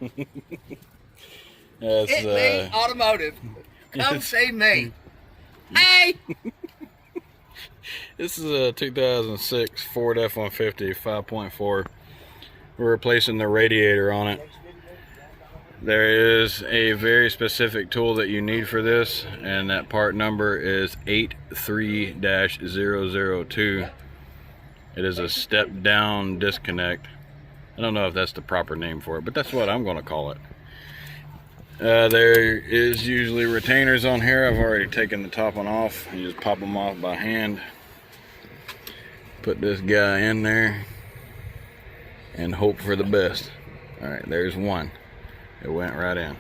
It me automotive. Come see me. Hey! This is a 2006 Ford F150 5.4. We're replacing the radiator on it. There is a very specific tool that you need for this, and that part number is 83-002. It is a step down disconnect. I don't know if that's the proper name for it, but that's what I'm going to call it. There is usually retainers on here. I've already taken the top one off. You just pop them off by hand. Put this guy in there and hope for the best. Alright, there's one. It went right in.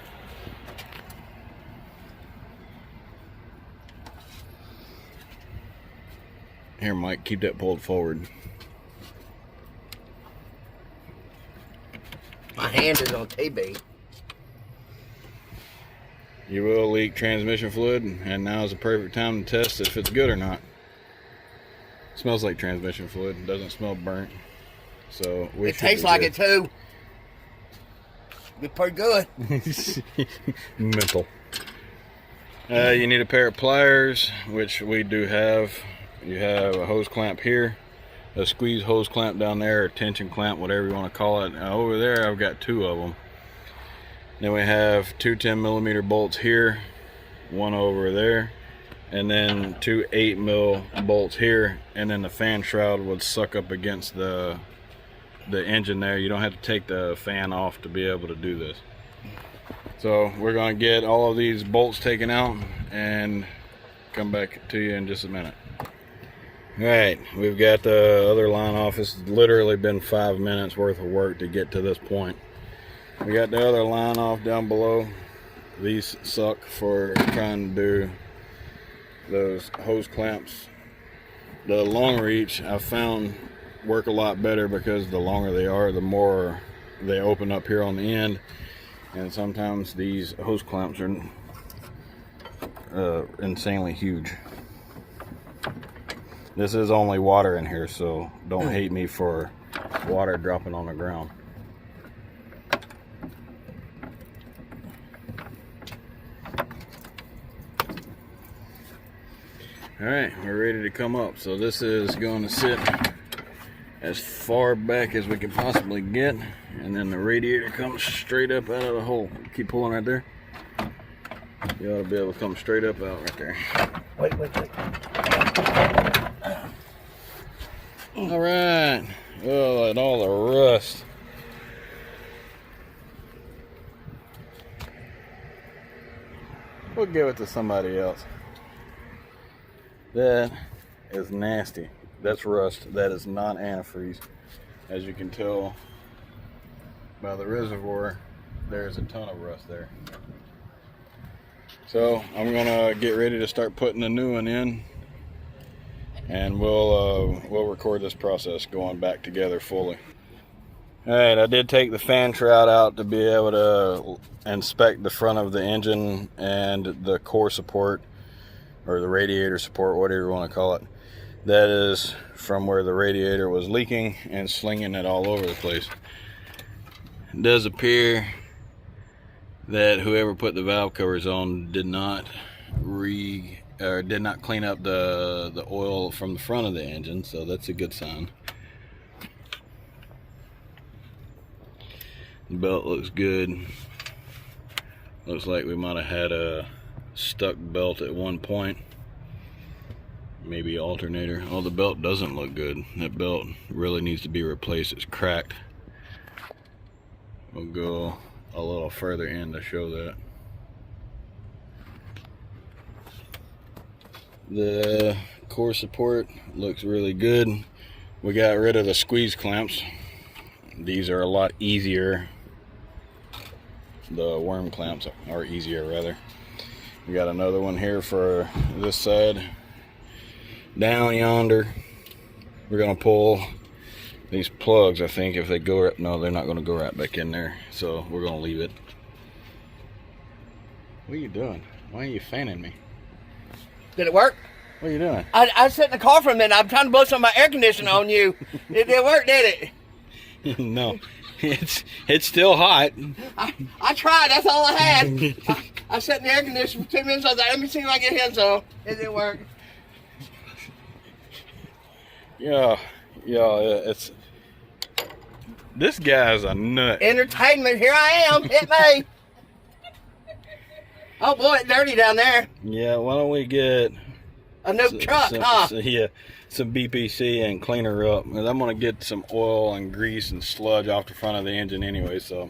Here, Mike, keep that pulled forward. My hand is on TV. You will leak transmission fluid, and now is the perfect time to test if it's good or not. It smells like transmission fluid. It doesn't smell burnt. So it tastes like it too. It's pretty good. Mental. You need a pair of pliers, which we do have. You have a hose clamp here, a squeeze hose clamp down there, or tension clamp, whatever you want to call it. Over there, I've got two of them. Then we have two 10mm bolts here, one over there, and then two 8mm bolts here, and then the fan shroud would suck up against the engine there. You don't have to take the fan off to be able to do this. So we're going to get all of these bolts taken out and come back to you in just a minute. Alright, we've got the other line off. It's literally been 5 minutes worth of work to get to this point. We got the other line off down below. These suck for trying to do those hose clamps. The long reach I found work a lot better because the longer they are, the more they open up here on the end, and sometimes these hose clamps are insanely huge. This is only water in here, so don't hate me for water dropping on the ground. Alright, we're ready to come up. So this is going to sit as far back as we can possibly get, and then the radiator comes straight up out of the hole. Keep pulling right there. You ought to be able to come straight up out right there. Wait. Alright. Oh, and all the rust. We'll give it to somebody else. That is nasty. That's rust. That is not antifreeze. As you can tell by the reservoir, there's a ton of rust there. So I'm gonna get ready to start putting the new one in, and we'll record this process going back together fully. Alright, I did take the fan shroud out to be able to inspect the front of the engine and the core support, or the radiator support, whatever you want to call it. That is from where the radiator was leaking and slinging it all over the place. It does appear that whoever put the valve covers on did not clean up the oil from the front of the engine, so that's a good sign. The belt looks good. Looks like we might have had a stuck belt at one point. Maybe alternator. Oh, the belt doesn't look good. That belt really needs to be replaced. It's cracked. We'll go a little further in to show that. The core support looks really good. We got rid of the squeeze clamps. These are a lot easier. The worm clamps are easier, rather. We got another one here for this side. Down yonder, we're gonna pull these plugs. I think if they go right, no, they're not gonna go right back in there, so we're gonna leave it. What are you doing? Why are you fanning me? Did it work? What are you doing? I sat in the car for a minute. I'm trying to blow some of my air conditioning on you. It didn't work, did it? No. It's still hot. I tried. That's all I had. I sat in the air conditioner for 2 minutes. I was like, let me see if I can get him some. It didn't work. Yeah, it's... This guy's a nut. Entertainment. Here I am. Hit me. Oh boy, it's dirty down there. Yeah, why don't we get... A new truck, huh? Yeah, some BPC and clean her up. And I'm going to get some oil and grease and sludge off the front of the engine anyway, so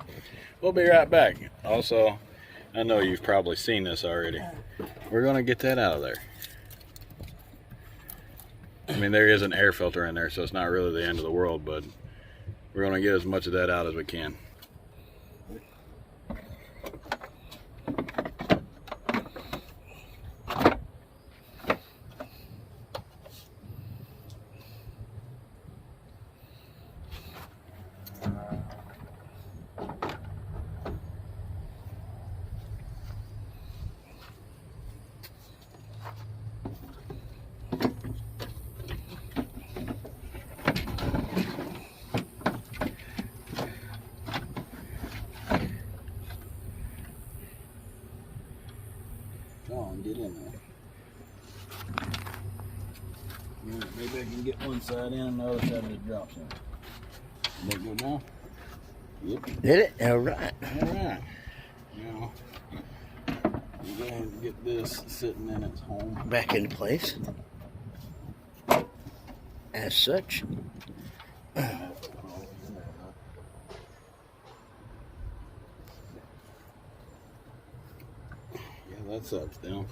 we'll be right back. Also, I know you've probably seen this already. We're going to get that out of there. I mean, there is an air filter in there, so it's not really the end of the world, but we're going to get as much of that out as we can. Get in there. Yeah, maybe I can get one side in and the other side just drops in. Did it go down? Yep. Did it? All right. Alright. Now, we're going to get this sitting in its home. Back into place. As such. Yeah, that side's down.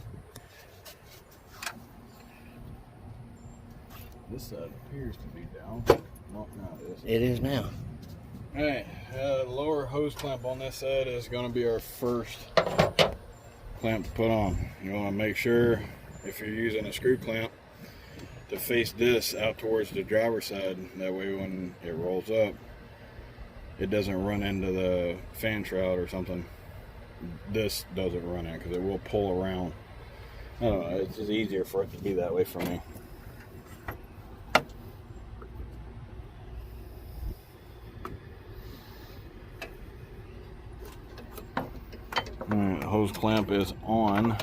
This side appears to be down. Well, no, it isn't. It is now. Alright, the lower hose clamp on this side is going to be our first clamp to put on. You want to make sure, if you're using a screw clamp, to face this out towards the driver's side. That way when it rolls up, it doesn't run into the fan shroud or something. This doesn't run in because it will pull around. I don't know, it's just easier for it to be that way for me. Alright, hose clamp is on.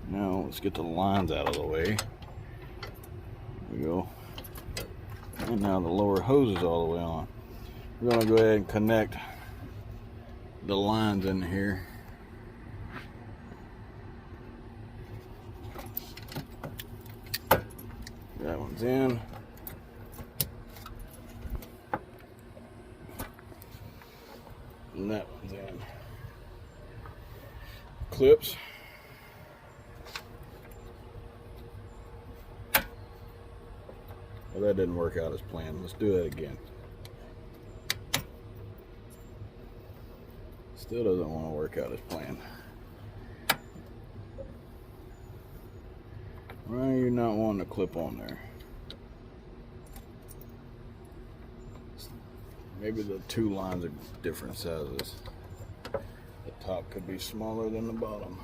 Now let's get the lines out of the way. There we go. And now the lower hose is all the way on. We're going to go ahead and connect the lines in here. That one's in. And that one's in. Clips. Well, that didn't work out as planned. Let's do that again. Still doesn't want to work out as planned. Why are you not wanting to clip on there? Maybe the two lines are different sizes. The top could be smaller than the bottom.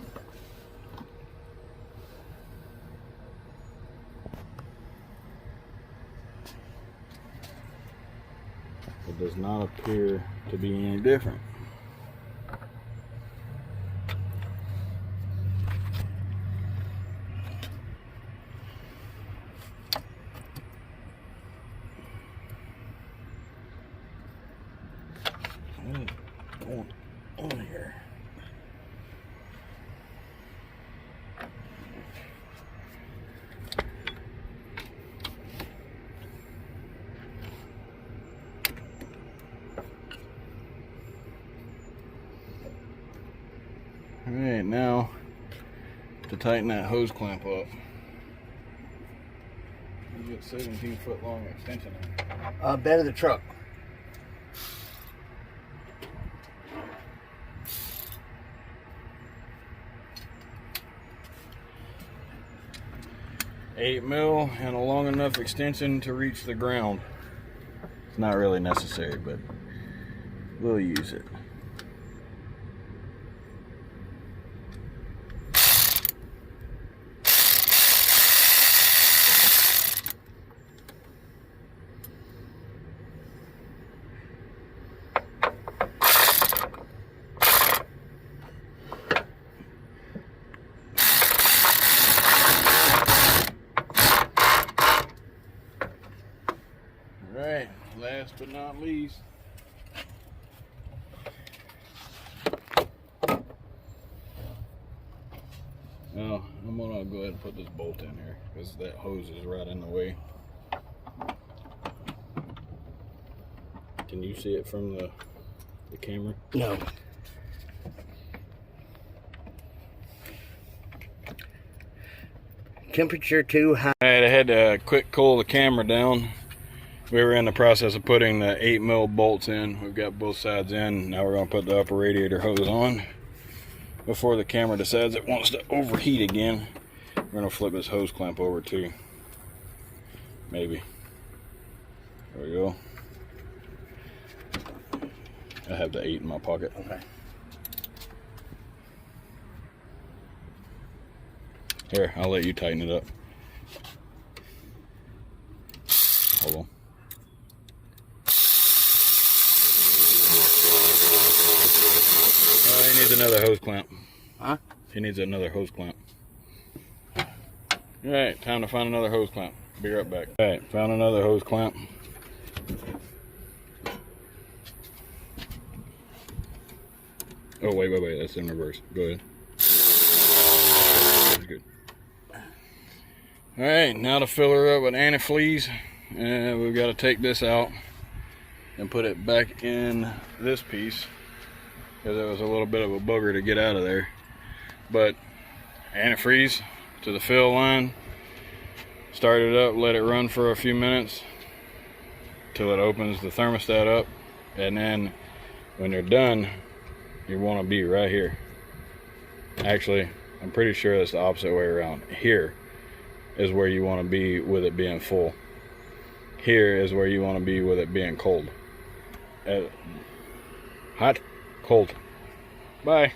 It does not appear to be any different. What is going on here? Alright, now to tighten that hose clamp up. You get 17-foot long extension in. Bed of the truck. $8 mil and a long enough extension to reach the ground. It's not really necessary, but we'll use it. but not least, now I'm gonna go ahead and put this bolt in here because that hose is right in the way. Can you see it from the camera? No. Temperature too high. Alright, I had to quick cool the camera down. We were in the process of putting the 8mm bolts in. We've got both sides in. Now we're going to put the upper radiator hose on before the camera decides it wants to overheat again. We're going to flip this hose clamp over too. Maybe. There we go. I have the 8 in my pocket. Okay. Here, I'll let you tighten it up. Hold on. He needs another hose clamp. Huh? He needs another hose clamp. Alright, time to find another hose clamp. Be right back. Alright, found another hose clamp. Oh, wait, that's in reverse. Go ahead. That's good. Alright, now to fill her up with antifreeze, and we've got to take this out and put it back in this piece because it was a little bit of a booger to get out of there. But antifreeze to the fill line, start it up, let it run for a few minutes till it opens the thermostat up, and then when you're done, you want to be right here. Actually, I'm pretty sure that's the opposite way around. Here is where you want to be with it being full. Here is where you want to be with it being cold. Hot, cold. Bye.